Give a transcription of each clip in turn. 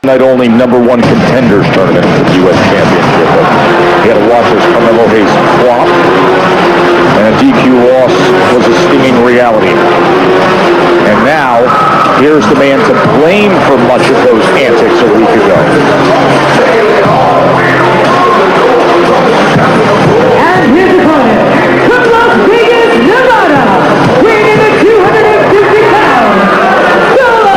Night only #1 contenders tournament for the U.S. Championship. You had to watch as Carmelo Hayes flop, and a DQ loss was a stinging reality. And now, here's the man to blame for much of those antics a week ago. And here's the opponent, from Las Vegas, Nevada, weighing in at 250 pounds, Solo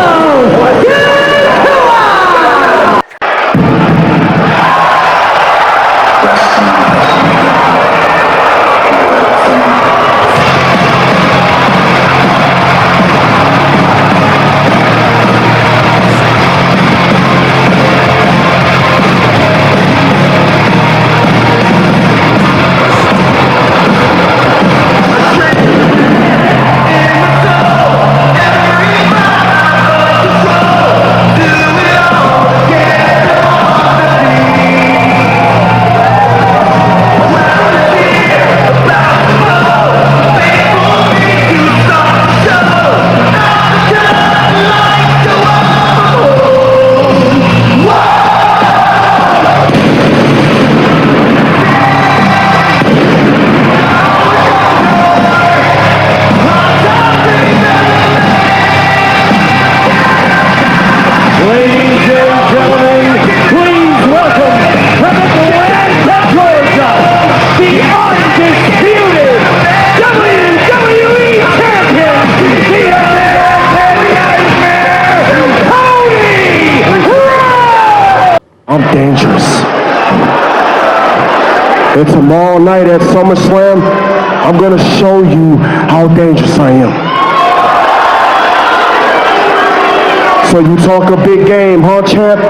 dangerous. And tomorrow night at SummerSlam, I'm gonna show you how dangerous I am. So you talk a big game, huh, champ?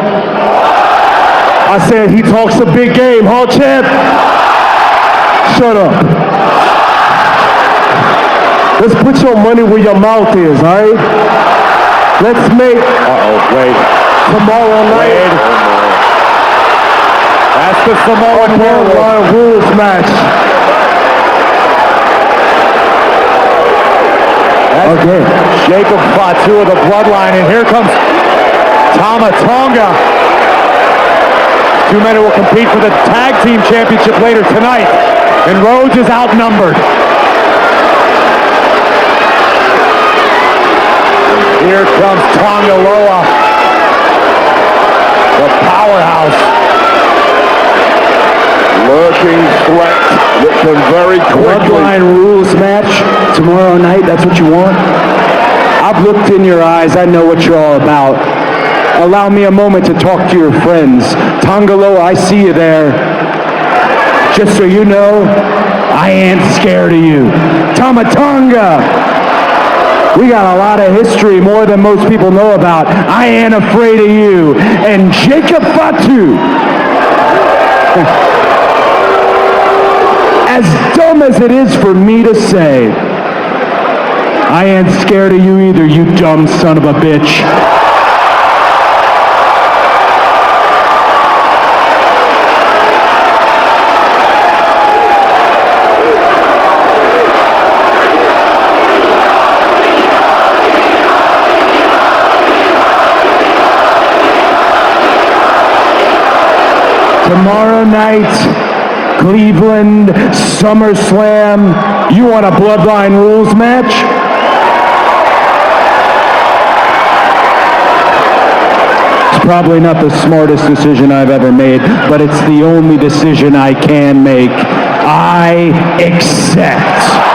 I said he talks a big game, huh, champ? Shut up. Let's put your money where your mouth is, all right? Let's make tomorrow night. That's the Samoan Bloodline rules match. Okay. Jacob Fatu of the Bloodline, and here comes Tama Tonga. Two men who will compete for the Tag Team Championship later tonight, and Rhodes is outnumbered. Here comes Tonga Loa, the powerhouse. Lurking threat that can very quickly. Bloodline rules match tomorrow night, that's what you want? I've looked in your eyes, I know what you're all about. Allow me a moment to talk to your friends. Tongaloa, I see you there. Just so you know, I ain't scared of you. Tamatonga! We got a lot of history, more than most people know about. I ain't afraid of you. And Jacob Fatu. As dumb as it is for me to say, I ain't scared of you either, you dumb son of a bitch. Tomorrow night, Cleveland, SummerSlam. You want a Bloodline rules match? It's probably not the smartest decision I've ever made, but it's the only decision I can make. I accept.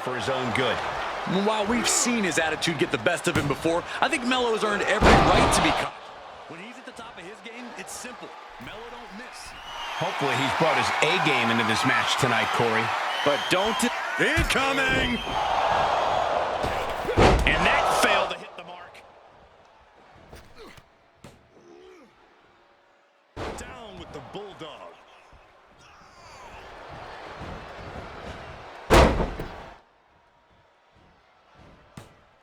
For his own good. While we've seen his attitude get the best of him before, I think Melo has earned every right to be caught. When he's at the top of his game, it's simple. Melo don't miss. Hopefully he's brought his A game into this match tonight, Corey. But don't... Incoming! And that failed to hit the mark. Down with the Bulldog.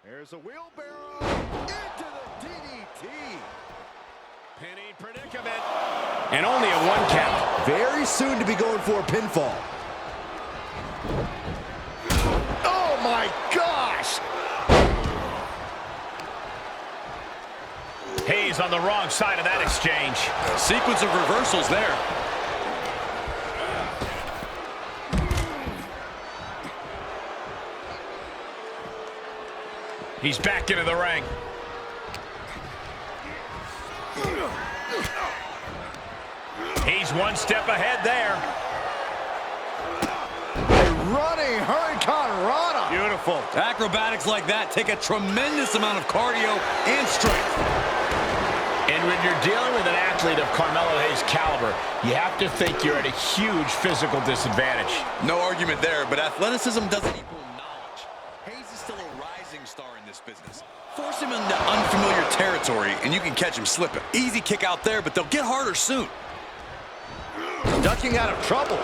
There's a wheelbarrow into the DDT. Pinning predicament. And only a 1 count. Very soon to be going for a pinfall. Oh my gosh! Hayes on the wrong side of that exchange. Sequence of reversals there. He's back into the ring. He's 1 step ahead there. A running Hurricane Rana. Beautiful. Acrobatics like that take a tremendous amount of cardio and strength. And when you're dealing with an athlete of Carmelo Hayes' caliber, you have to think you're at a huge physical disadvantage. No argument there, but athleticism doesn't equal knowledge. Hayes is still a rising star in this business. Force him into unfamiliar territory, and you can catch him slipping. Easy kick out there, but they'll get harder soon. Ducking out of trouble.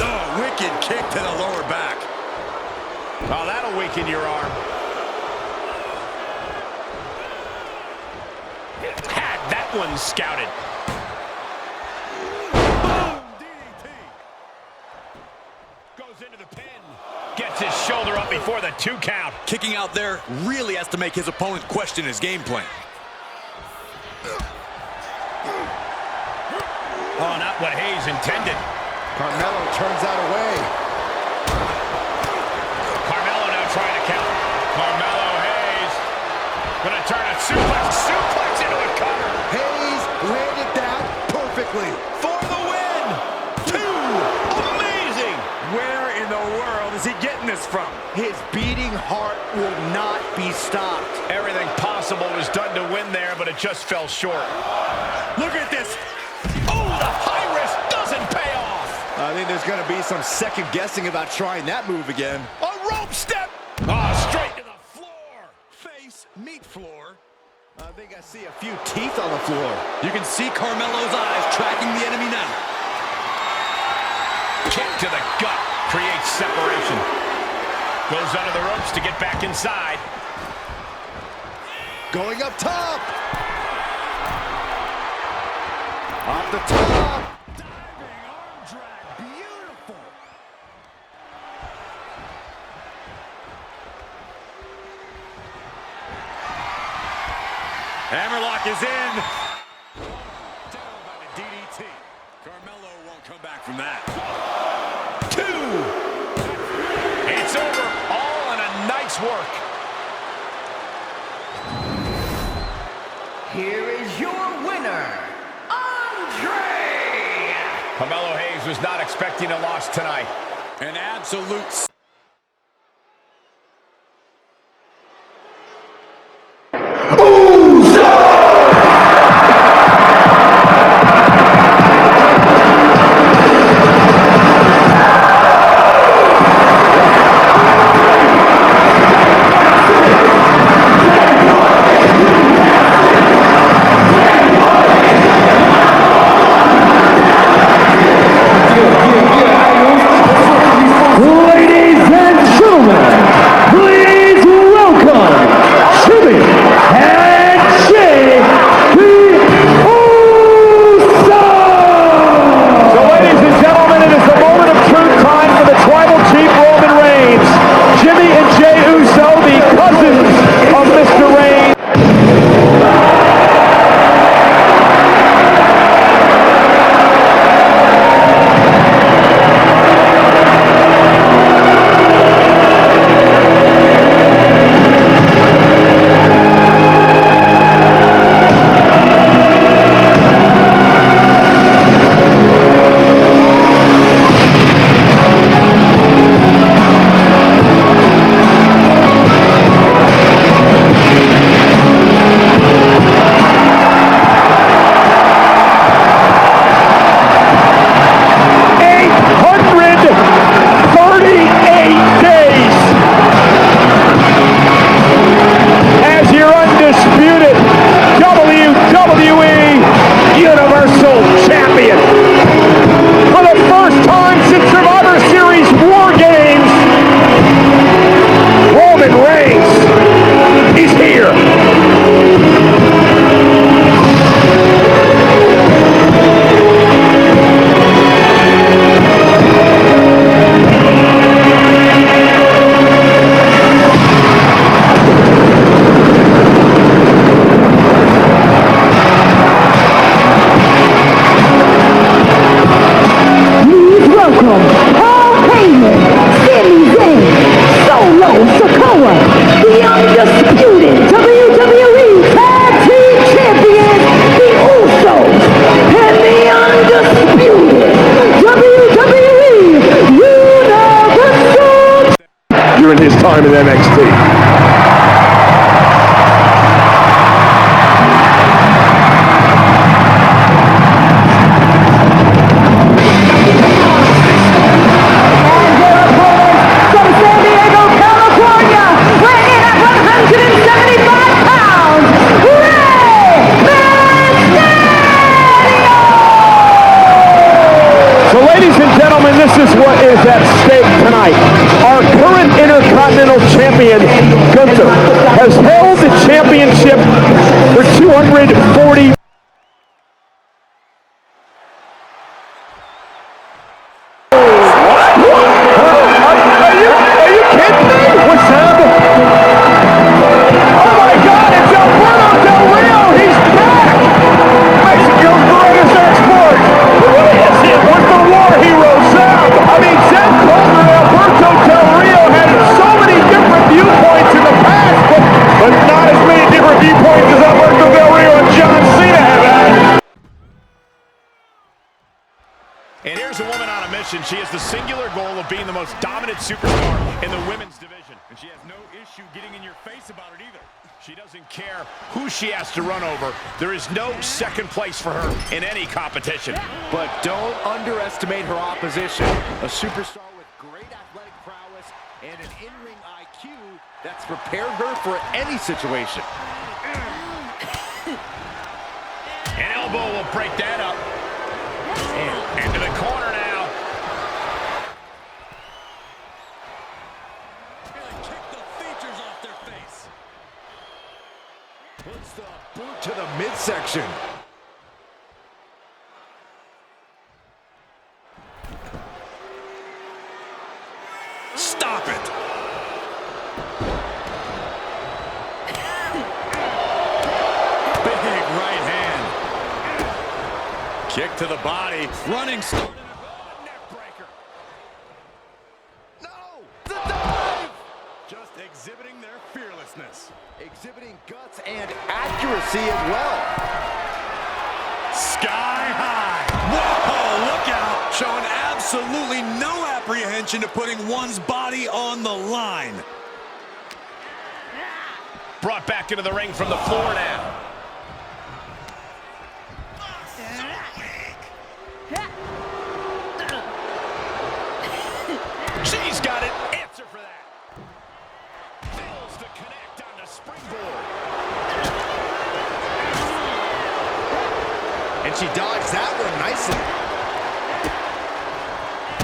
Oh, wicked kick to the lower back. Oh, that'll weaken your arm. Had that one scouted. Boom! DDT. Goes into the pin. Gets his shoulder up before the 2 count. Kicking out there really has to make his opponent question his game plan. Oh, not what Hayes intended. Carmelo turns that away. Carmelo now trying to count. Carmelo Hayes gonna turn a suplex into a cover. Hayes landed that perfectly. For the win! 2! Amazing! Where in the world is he getting this from? His beating heart will not be stopped. Everything possible was done to win there, but it just fell short. Look at this. Oh, the high risk doesn't pay off. I think there's going to be some second guessing about trying that move again. A rope step. Oh, straight to the floor. Face, meat floor. I think I see a few teeth on the floor. You can see Carmelo's eyes tracking the enemy now. Kick to the gut creates separation. Goes under the ropes to get back inside. Going up top. Off the top. Diving arm drag, beautiful. Hammerlock is in. Down by the DDT. Carmelo won't come back from that. 2. It's over. All in a nice work. Here is your winner, Andre! Carmelo Hayes was not expecting a loss tonight. An absolute... Ladies during his time in NXT. From San Diego, California, weighing in at 175 pounds, So ladies and gentlemen, this is what is at stake tonight. Our current Intercontinental Champion, Gunther, has held the championship for 240 And here's a woman on a mission. She has the singular goal of being the most dominant superstar in the women's division. And she has no issue getting in your face about it either. She doesn't care who she has to run over. There is no second place for her in any competition. But don't underestimate her opposition. A superstar with great athletic prowess and an in-ring IQ that's prepared her for any situation. An elbow will break that up. And into the corner now. Kick the features off their face. Puts the boot to the midsection. Stop it. Big right hand. Kick to the body. Running start. Neck breaker. No! The dive! Just exhibiting their fearlessness. Exhibiting guts and accuracy as well. Sky high. Whoa, look out. Showing absolutely no apprehension to putting one's body on the line. Brought back into the ring from the floor now. She's got an answer for that. Fails to connect on the springboard. And she dodged that one nicely.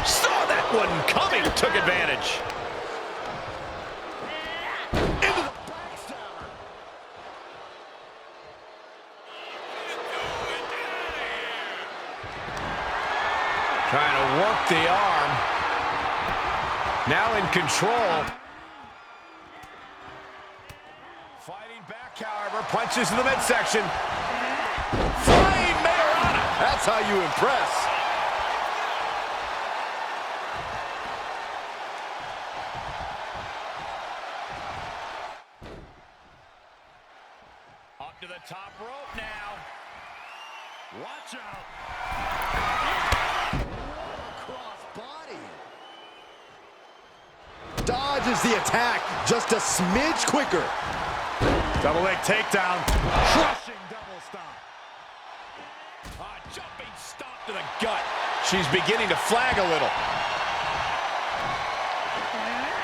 Saw that one coming. Took advantage. Into the backstabber. Trying to work the arm. Now in control. Fighting back, however. Punches to the midsection. Flying Mayorana. That's how you impress. Up to the top rope now. Watch out. Cross body. Dodges the attack just a smidge quicker. Double leg takedown. Crushing double stomp. Jumping stomp to the gut. She's beginning to flag a little.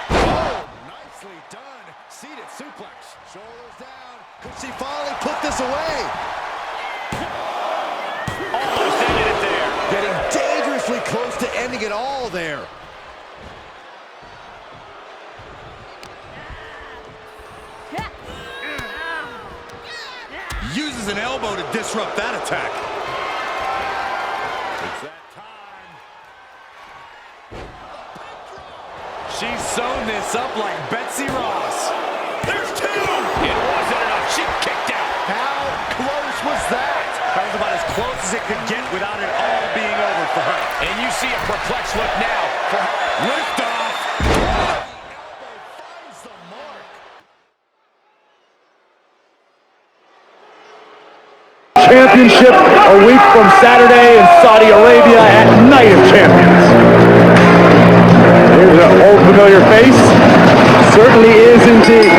Oh, nicely done. Seated suplex. Shoulders down. Could she finally put this away? Almost ended it there. Getting dangerously close to ending it all there. Uses an elbow to disrupt that attack. It's that time. She's sewn this up like Betsy Ross. There's two. It wasn't enough. She kicked out. How close was that? That was about as close as it could get without it all being over for her. And you see a perplexed look now for her. Lift off. Finds the mark. Championship a week from Saturday in Saudi Arabia at Night of Champions. Here's an old familiar face. certainly is indeed.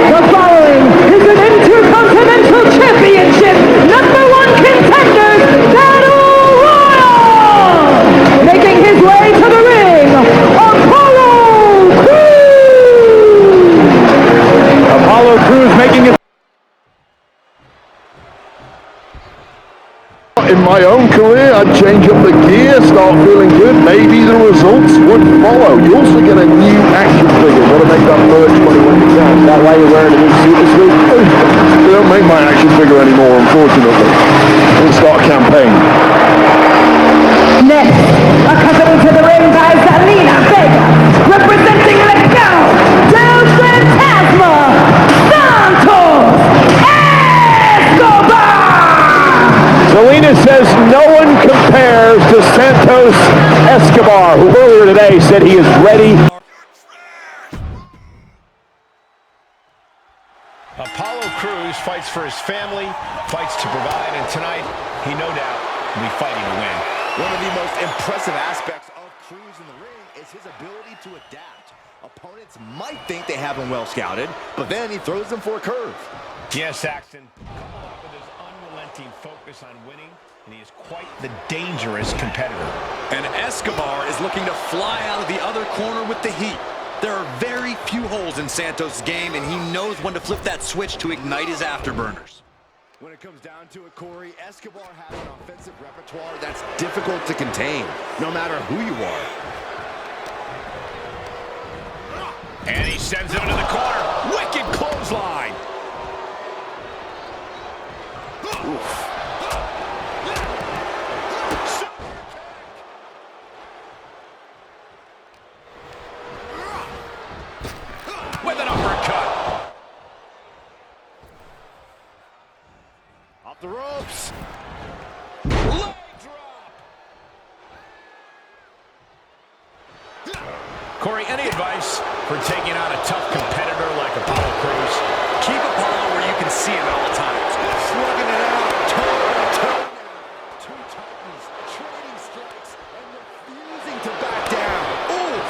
The following is an Intercontinental Championship #1 contenders Battle Royal! Making his way to the ring, Apollo Crews! Apollo Crews making his... In my own career, I'd change up the gear, start feeling good. Maybe the results would follow. You also get a new action figure. Got to make that merch money when you can. Is that why you're wearing a new suit this week? They don't make my action figure anymore, unfortunately. We'll start a campaign. Next, accompanied to the ring by Zelina Vega, representing Miguel Del Fantasma, Santos Escobar! Zelina says no one compares to Santos Escobar, who earlier today said he is ready. Apollo Crews fights for his family, fights to provide, and tonight, he no doubt will be fighting to win. One of the most impressive aspects of Crews in the ring is his ability to adapt. Opponents might think they have him well scouted, but then he throws them for a curve. Yes, Saxton, coupled up with his unrelenting focus on winning, and he is quite the dangerous competitor. And Escobar is looking to fly out of the other corner with the heat. There are very few holes in Santos' game, and he knows when to flip that switch to ignite his afterburners. When it comes down to it, Corey, Escobar has an offensive repertoire that's difficult to contain, no matter who you are. And he sends it into the corner. Wicked clothesline. Oof. With an uppercut. Off the ropes. Leg drop. Corey, any advice for taking on a tough competitor like Apollo Crews? Keep Apollo where you can see him at all times. Slugging it out, toe. Two titans trading strikes and refusing to back down. Oof!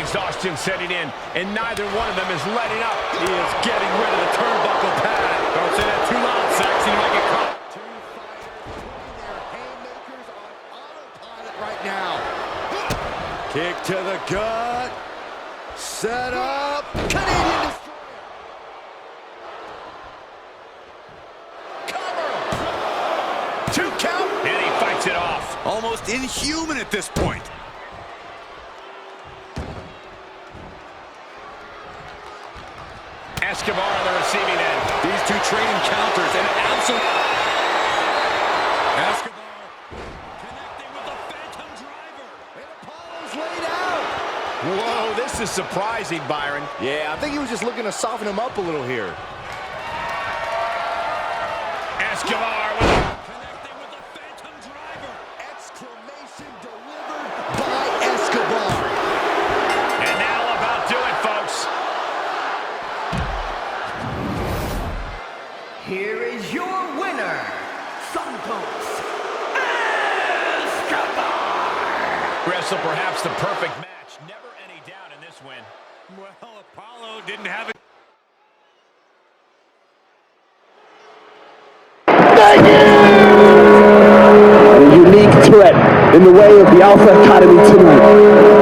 Exhaustion setting in, and neither one of them is letting up. He is getting rid of the turnbuckle pad. Don't say that too loud, Saxon. You might get caught. Two fighters putting their haymakers on autopilot right now. Kick to the gut. Set up. Canadian Destroyer. Cover. 2 count, and he fights it off. Almost inhuman at this point. Escobar on the receiving end. These two trading counters and absolute... Escobar connecting with the Phantom Driver. And Apollo's laid out. Whoa, this is surprising, Byron. Yeah, I think he was just looking to soften him up a little here. Escobar with Connecting with the Phantom Driver. Exclamation delivered by Escobar. And that'll about do it, folks. Here is your winner, Santos Escobar! Wrestle perhaps the perfect match. Never any doubt in this win. Well, Apollo didn't have it. A unique threat in the way of the Alpha Academy tonight.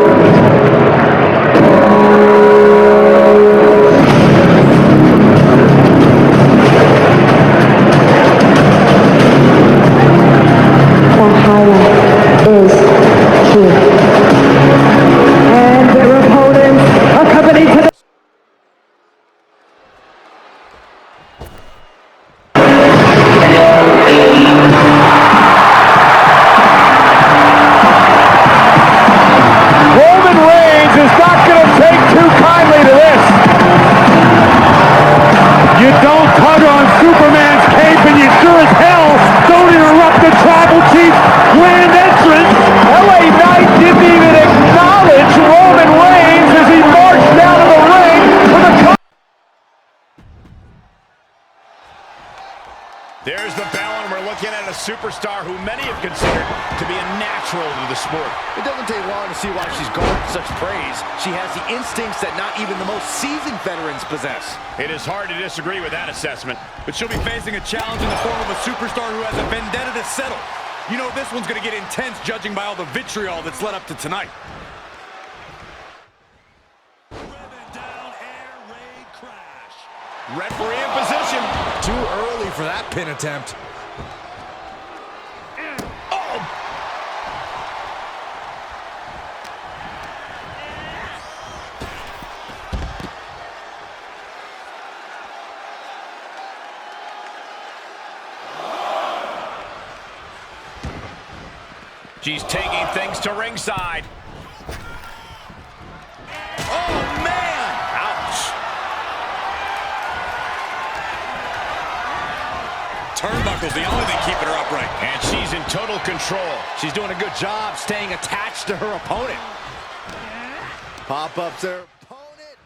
And their opponents, accompanied to the Roman Reigns is not going to take too kindly to this. You don't tug on Superman's cape, and you sure as hell don't interrupt the Tribal Chief's grand entrance. LA Knight didn't even acknowledge Roman Reigns as he marched down to the ring with a... There's the bell, and we're looking at a superstar who many have considered to be a natural to the sport. It doesn't take long to see why she's garnered such praise. She has the instincts that not even the most seasoned veterans possess. It is hard to disagree with that assessment. But she'll be facing a challenge in the form of a superstar who has a vendetta to settle. You know this one's going to get intense judging by all the vitriol that's led up to tonight. Referee in position. Too early for that pin attempt. She's taking things to ringside. Oh, man! Ouch. Turnbuckle's the only thing keeping her upright. And she's in total control. She's doing a good job staying attached to her opponent. Pop-ups her opponent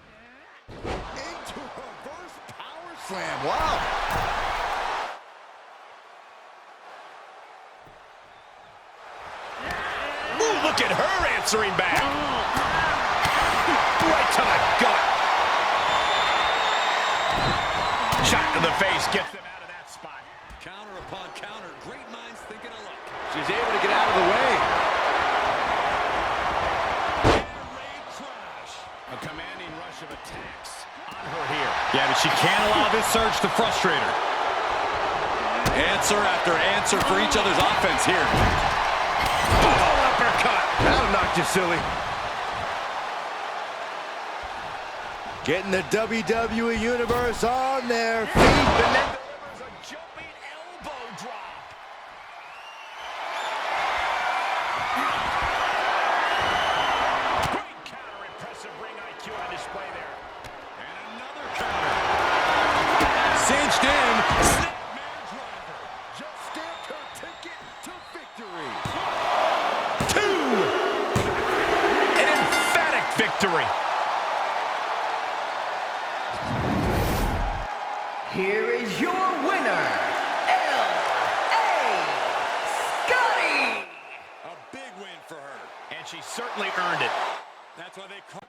into reverse power slam. Wow. Ooh, look at her answering back. Right to the gut. Shot to the face gets them out of that spot. Counter upon counter. Great minds thinking alike. She's able to get out of the way. A commanding rush of attacks on her here. Yeah, but she can't allow this surge to frustrate her. Answer after answer for each other's offense here. Oh, uppercut. That'll knock you silly. Getting the WWE Universe on their feet. And then delivers a jumping elbow drop. Great counter. Impressive ring IQ on display there. And another counter. Cinched in. Snapmare driver. Just stamped her ticket to victory. An emphatic victory. Here is your winner, L.A. Scotty! A big win for her. And she certainly earned it. That's why they call.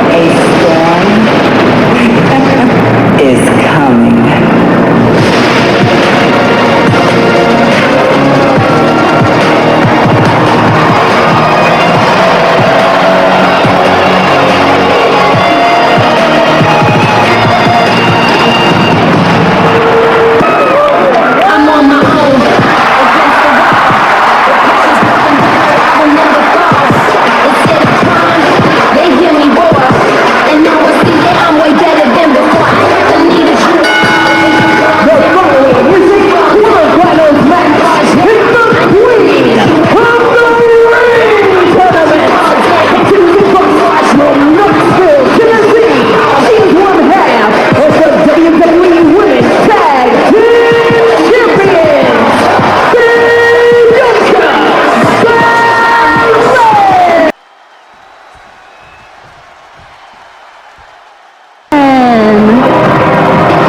A storm is coming.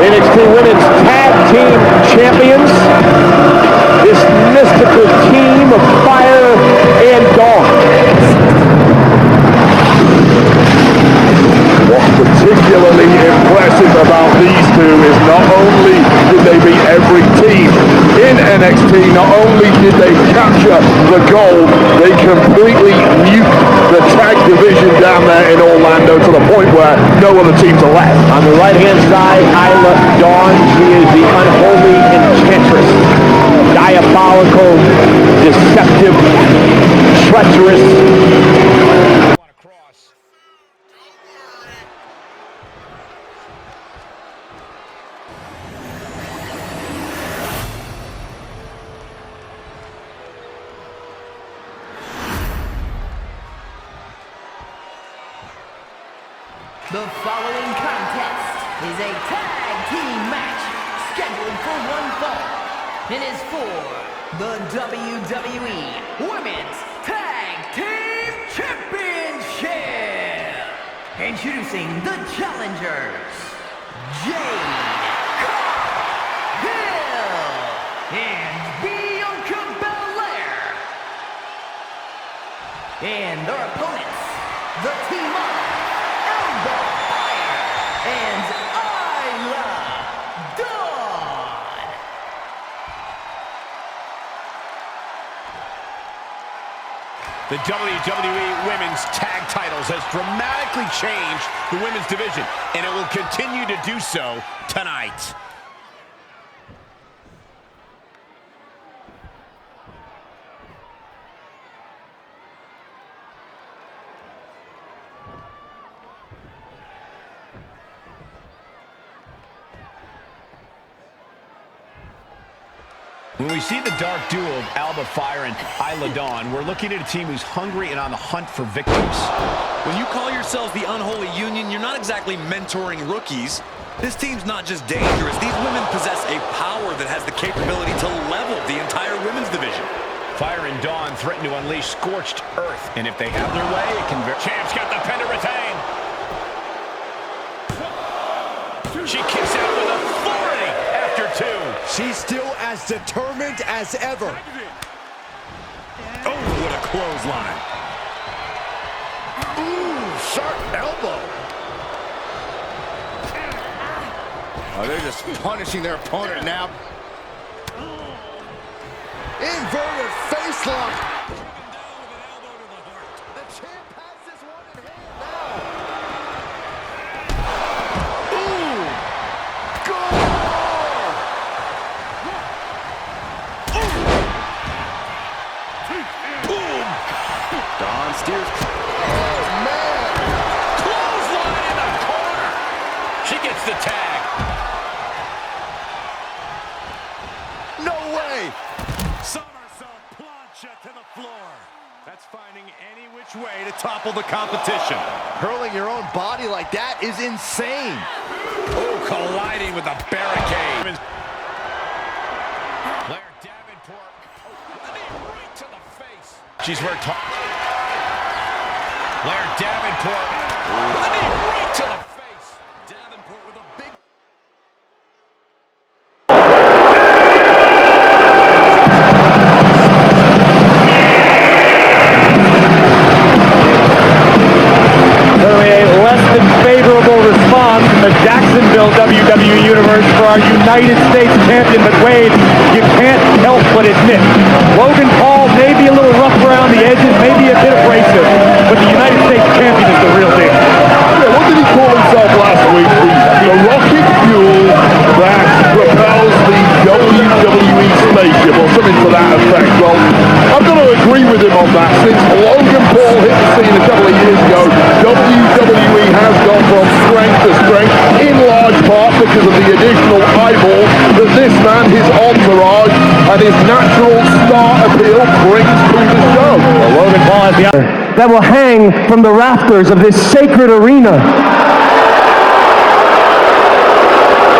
NXT Women's Tag Team Champions. This mystical team of Fire and Dawn. What's particularly impressive about these two is not only did they beat every team in NXT, not only did they capture the gold, they completely nuked the tag division down there in Orlando to the point where no other teams are left. On the right-hand side, Isla Dawn. She is the unholy enchantress. Diabolical, deceptive, treacherous. The following contest is a tag team match scheduled for one fall and is for the WWE Women's Tag Team Championship. Introducing the challengers, and Bianca Belair. And their opponents, the team of Elbow Fire and Isla Dawn. The WWE Women's Tag Titles has dramatically changed the women's division, and it will continue to do so tonight. When we see the dark duo of Alba Fire and Isla Dawn, we're looking at a team who's hungry and on the hunt for victories. When you call yourselves the Unholy Union, you're not exactly mentoring rookies. This team's not just dangerous. These women possess a power that has the capability to level the entire women's division. Fire and Dawn threaten to unleash scorched earth, and if they have their way, it can... Champ's got the pin to retain. She kicks out with authority after two. She's still as determined as ever. Oh, what a clothesline. Ooh, sharp elbow. Oh, they're just punishing their opponent now. Inverted face lock. The champ has this one in hand now. Ooh, gore. Boom. Dawn steers. Oh, man. Clothesline in the corner. She gets the tag. No way. Somersault plancha to the floor. That's finding any which way to topple the competition. Hurling your own body like that is insane. Oh, colliding with the barricade. Blair Davenport. Right to the face. She's worked hard. Blair Davenport. Right to the face. Davenport with a big... Less than favorable response from the Jacksonville WWE Universe for our United States champion, but Wade, you can't help but admit, Logan Paul may be a little rough around the edges, maybe a bit abrasive, but the United States champion is the real deal. Yeah, what did he call himself last week? The rocket fuel that propels the WWE spaceship, or something to that effect. Well, I've got to agree with him on that. Since Logan Paul hit the scene a couple of years ago, WWE has gone from strength to strength, in large part because of the additional eyeballs that this man, his entourage, and his natural star appeal brings to the show. Well, Logan Paul has the other that will hang from the rafters of this sacred arena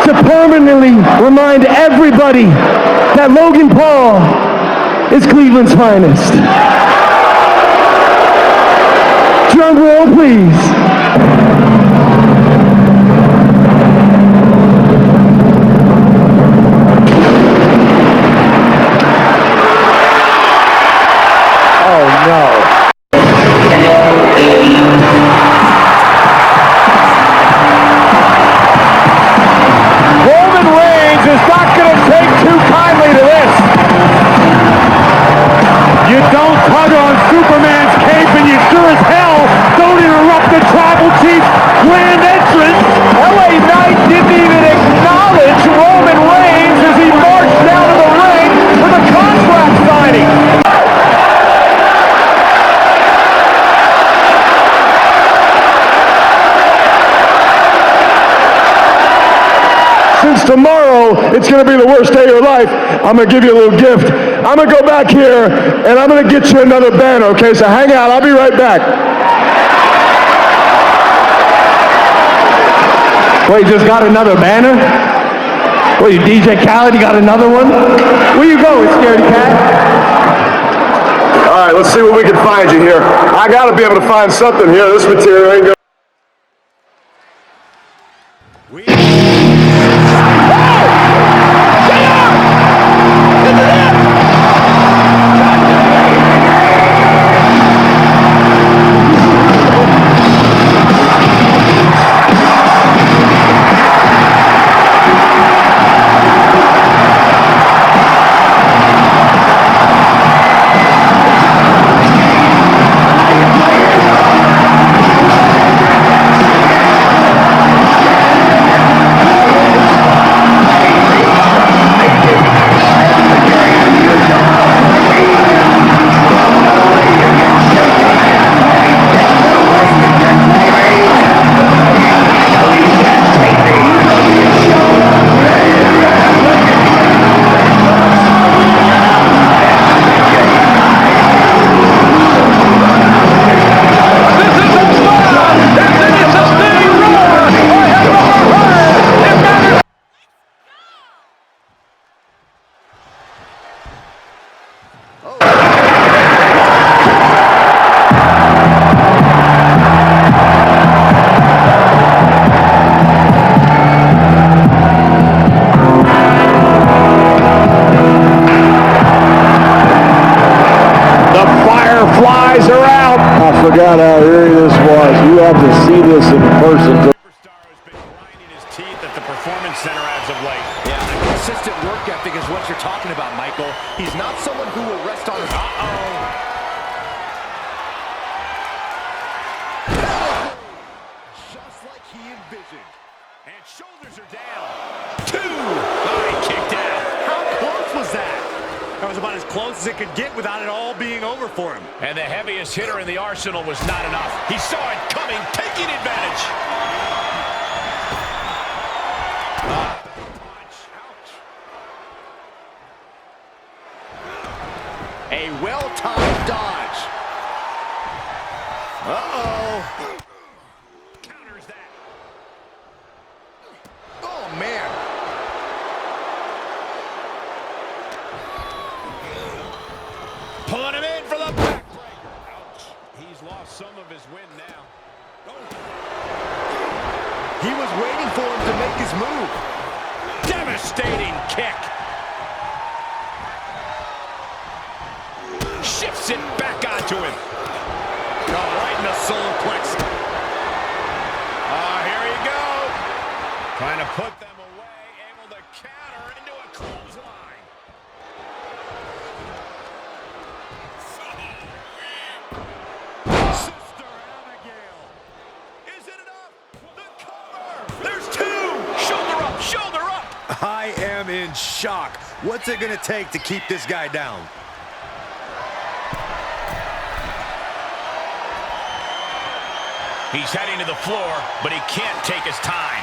to permanently remind everybody that Logan Paul is Cleveland's finest. Drum roll, please. Tomorrow, it's going to be the worst day of your life. I'm going to give you a little gift. I'm going to go back here, and I'm going to get you another banner, okay? So hang out. I'll be right back. Wait, you just got another banner? What, you DJ Khaled, you got another one? Where you going, Scaredy Cat? All right, let's see what we can find you here. I got to be able to find something here. This material ain't going to... flies her out. I forgot how eerie this was. You have to see this in person. Superstar has been grinding his teeth at the Performance Center as of late. Yeah, the consistent work ethic is what you're talking about, Michael. He's not someone who will rest on his... Just like he envisioned. And shoulders are down. 2. Oh, he kicked out. How close was that? That was about as close as it could get without it all being over for him. And the heaviest hitter in the arsenal was not enough. He saw it coming, taking advantage. A well-timed dodge. Uh-oh. Counters that. Oh, man. Pulling him in for the backbreaker. Ouch. He's lost some of his wind now. He was waiting for him to make his move. Devastating kick. Shifts it back onto him. Oh, right in the solar plex. Here you go. Trying to put them away. Able to counter into a clothesline. Sister Abigail. Is it enough? The cover. There's 2. Shoulder up, shoulder up. I am in shock. What's it going to take to keep this guy down? He's heading to the floor, but he can't take his time.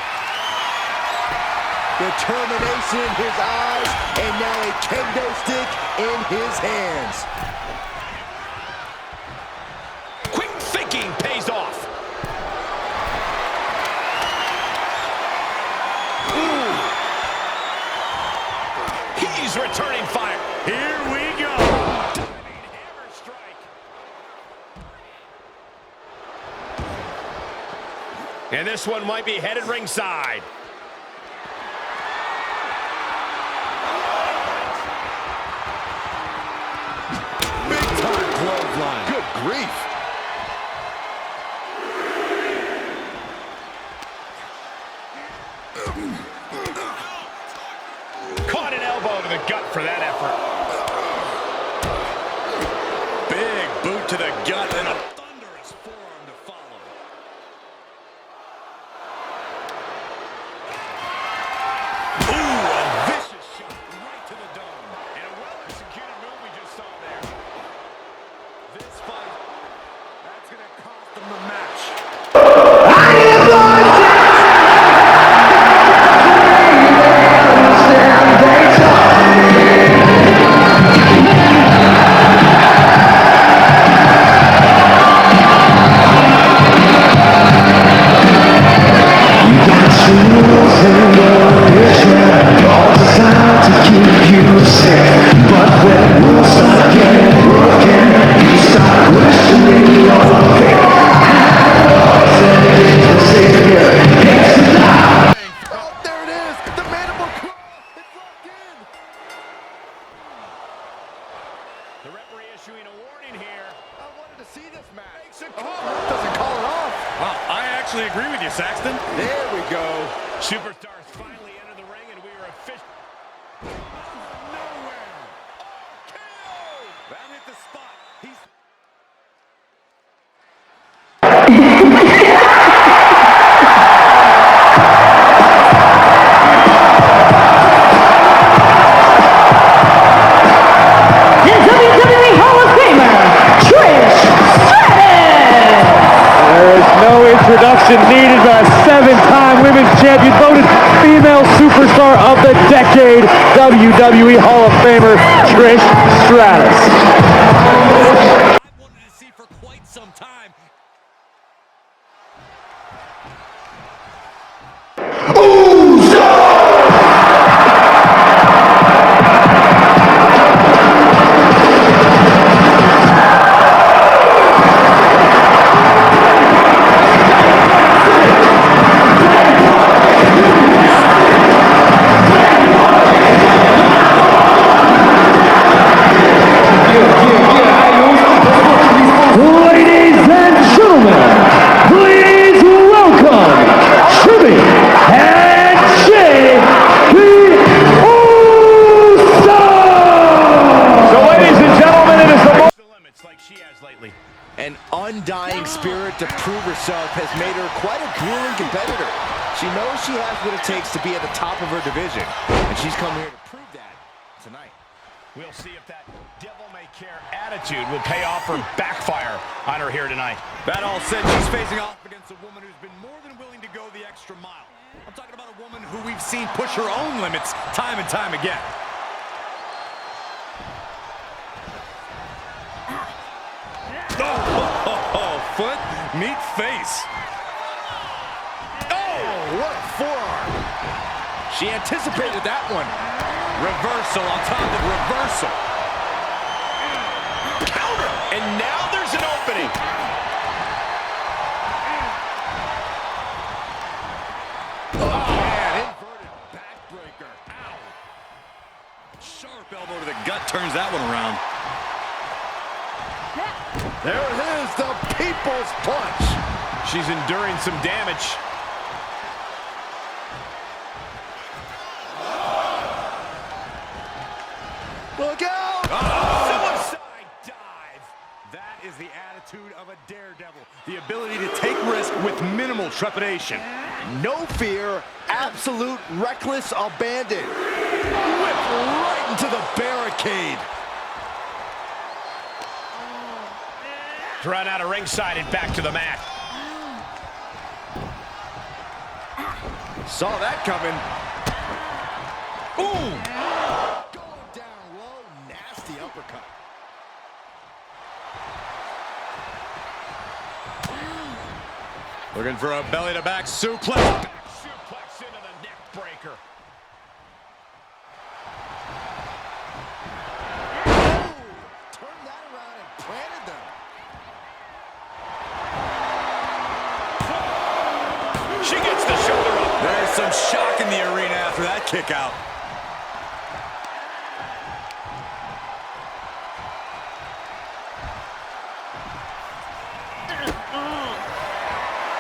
Determination in his eyes, and now a kendo stick in his hands. Quick thinking pays off. Ooh. He's returning fire. Here we go. Diving hammer strike. And this one might be headed ringside. Big-time clothesline. Good grief. Caught an elbow to the gut for that effort. Big boot to the gut and a thunderous forearm to follow. Ooh, a vicious shot right to the dome. And a well-executed move we just saw there. This fight, that's going to cost them the match. The referee issuing a warning here. I wanted to see this match. Doesn't call it off. Well, I actually agree with you, Saxton. There we go. Superstars finally enter the ring, and we are official. Nowhere. KO. That hit the spot. He's... WWE Hall of Famer, Trish Stratus! There is no introduction needed by a 7-time women's champion, voted female superstar of the decade, WWE Hall of Famer, Trish Stratus. I wanted to see for quite some time. Yeah. herself has made her quite a grueling competitor. She knows she has what it takes to be at the top of her division, and she's come here to prove that tonight. We'll see if that devil-may-care attitude will pay off or backfire on her here tonight. That all said, she's facing off against a woman who's been more than willing to go the extra mile. I'm talking about a woman who we've seen push her own limits time and time again. Foot, meet face. Oh, what a forearm. She anticipated that one. Reversal on top of reversal. Counter! And now there's an opening. Oh, man, inverted backbreaker. Ow. Sharp elbow to the gut turns that one around. There it is, the people's punch. She's enduring some damage. Look out! Suicide dive. That is the attitude of a daredevil. The ability to take risk with minimal trepidation. No fear, absolute reckless abandon. Whipped right into the barricade. Run out of ringside and back to the mat. Saw that coming. Boom! Going down low, nasty uppercut. Looking for a belly-to-back suplex. Suplex into the neck breaker. Turned that around and planted them. She gets the shoulder up. There's some shock in the arena after that kick out.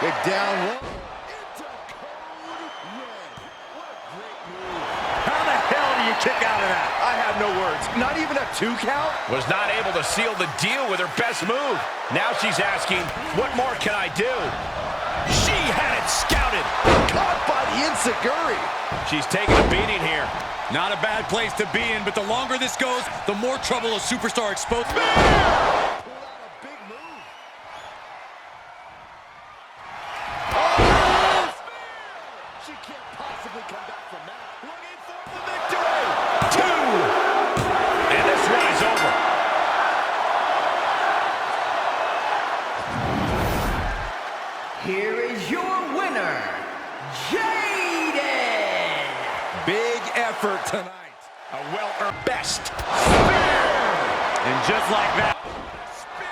Big down low. Into code red. What a great move. How the hell do you kick out of that? I have no words. Not even a 2 count? Was not able to seal the deal with her best move. Now she's asking, what more can I do? She had it scouted. Caught by the enziguri. She's taking a beating here. Not a bad place to be in, but the longer this goes, the more trouble a superstar exposed. Pulled out a big move. Oh, she can't possibly come back from that. Looking for the victory. 2. And this one is over. Here is your winner, Jaden! Big effort tonight. A well-earned best. And just like that. Spear!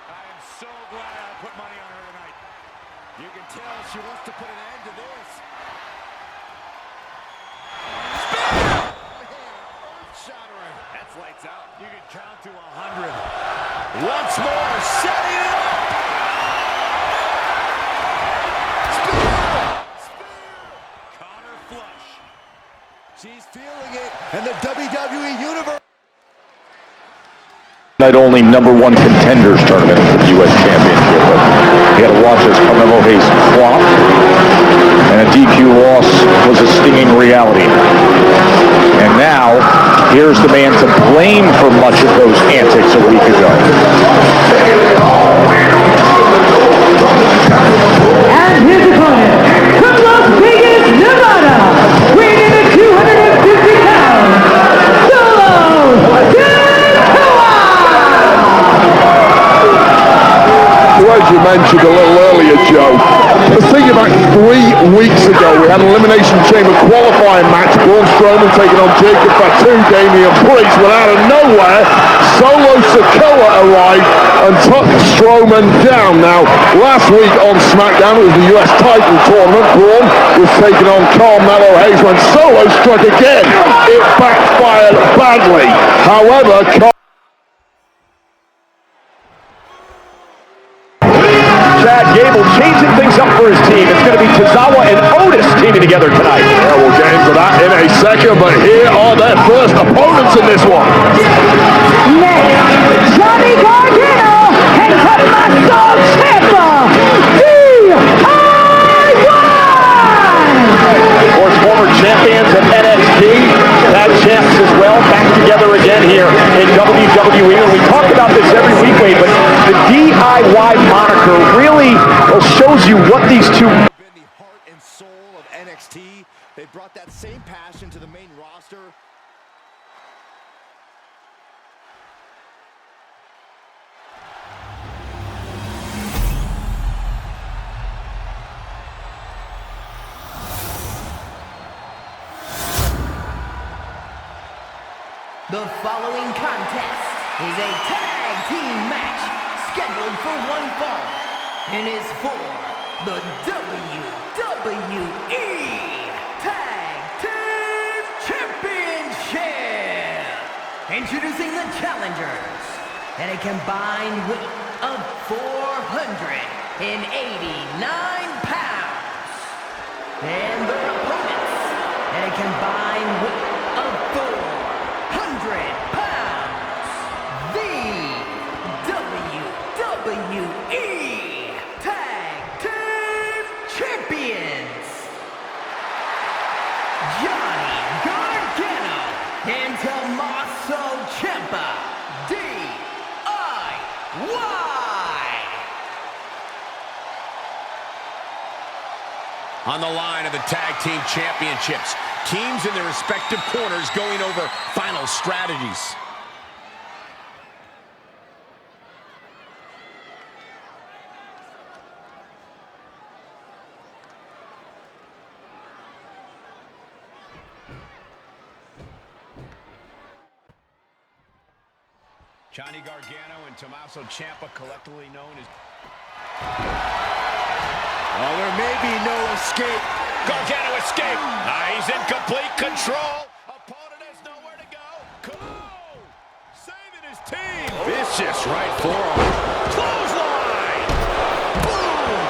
I am so glad I put money on her tonight. You can tell she wants to put an end to this. Earth-shattering. That's lights out. You can count to 100. Once more, setting it up. Connor flush. She's feeling it, and the WWE Universe. Night only #1 contenders tournament for the U.S. Championship. He had to watch as Carmelo Hayes flop, and a DQ loss was a stinging reality. And now, here's the man to blame for much of those antics a week ago. And his opponent, from Las Vegas, Nevada, weighing in at 250 pounds, Solo As you mentioned a little earlier, Joe, I was thinking back 3 weeks ago, we had an Elimination Chamber qualifying match, Braun Strowman taking on Jacob Fatu, Damian Priest, but out of nowhere, Solo Sikoa arrived and took Strowman down. Now, last week on Smackdown, it was the US title tournament. Braun was taking on Carmelo Hayes. When Solo struck again, it backfired badly. However, Chad Gable changing things up for his team. It's going to be Tozawa and Otis teaming together tonight. yeah, we'll get into that in a second, but here are their first opponents in this one. Next, Johnny Gargano and Tommaso Ciampa, fans of NXT, tag champs as well, back together again here in WWE. And we talk about this every week, Wade, but the DIY moniker really shows you what these two... Been the heart and soul of NXT. They brought that same passion to the main roster. The following contest is a tag team match scheduled for one fall and is for the WWE Tag Team Championship. Introducing the challengers at a combined weight of 489 pounds. And their opponents at a combined weight of 400 pounds. The WWE Tag Team Champions, Johnny Gargano and Tommaso Ciampa, DIY. On the line of the Tag Team Championships, teams in their respective corners going over final strategies. Johnny Gargano and Tommaso Ciampa, collectively known as... Oh, there may be no escape. Gargano escaped. He's in complete control. Opponent has nowhere to go. Cole saving his team. Vicious right forearm. Clothesline. Boom.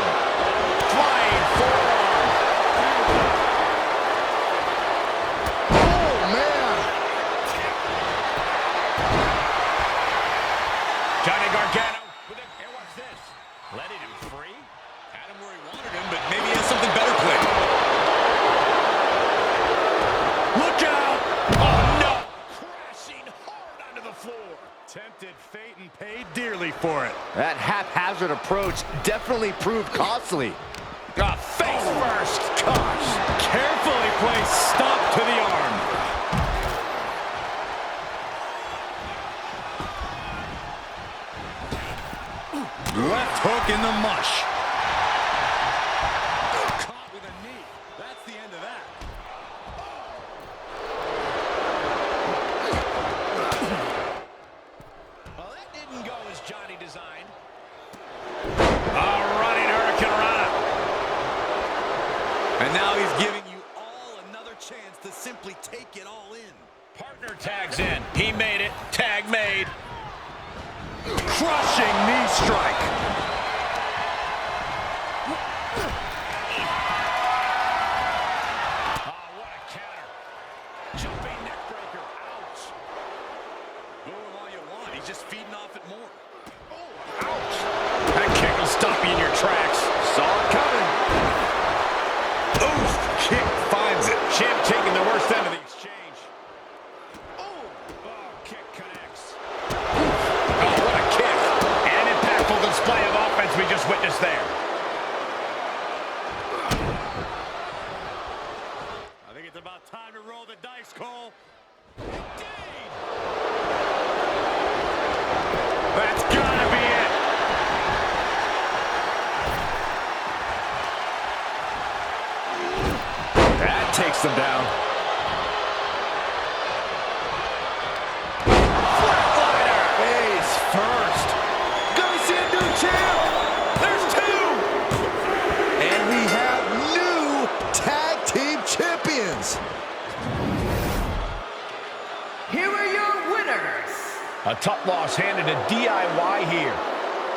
Flying forearm. Oh, man. Johnny Gargano with it. And what's this? Letting him free? Had him where he wanted him, but maybe he has something better planned. Look out! Oh, no! Crashing hard onto the floor. Tempted fate and paid dearly for it. That haphazard approach definitely proved costly. Face first. Gosh. Carefully placed stop to the arm. Left hook in the mush. Caught with a knee. That's the end of that. Well, that didn't go as Johnny designed. Running Hurricane Rana. And now he's giving you all another chance to simply take it all in. Partner tags in. He made it. Tag made. Crushing knee strike. What a counter. Jumping neck breaker. Ouch. Boo him all you want. He's just feeding off it more. Ouch. That kick will stop you in your tracks. Saw it coming. Oof. Kick finds it. Champ taking the worst end of the exchange. Oh, kick connects. What a kick. An impactful display of offense we just witnessed there. I think it's about time to roll the dice, Cole. Indeed. That's gotta be it. That takes them down. Flatliner. Face first. Gonna see a new champ. There's two. And we have new tag team champions. Here are your winners. A tough loss handed to DIY here.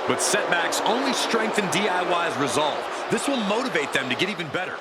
But setbacks only strengthen DIY's resolve. This will motivate them to get even better.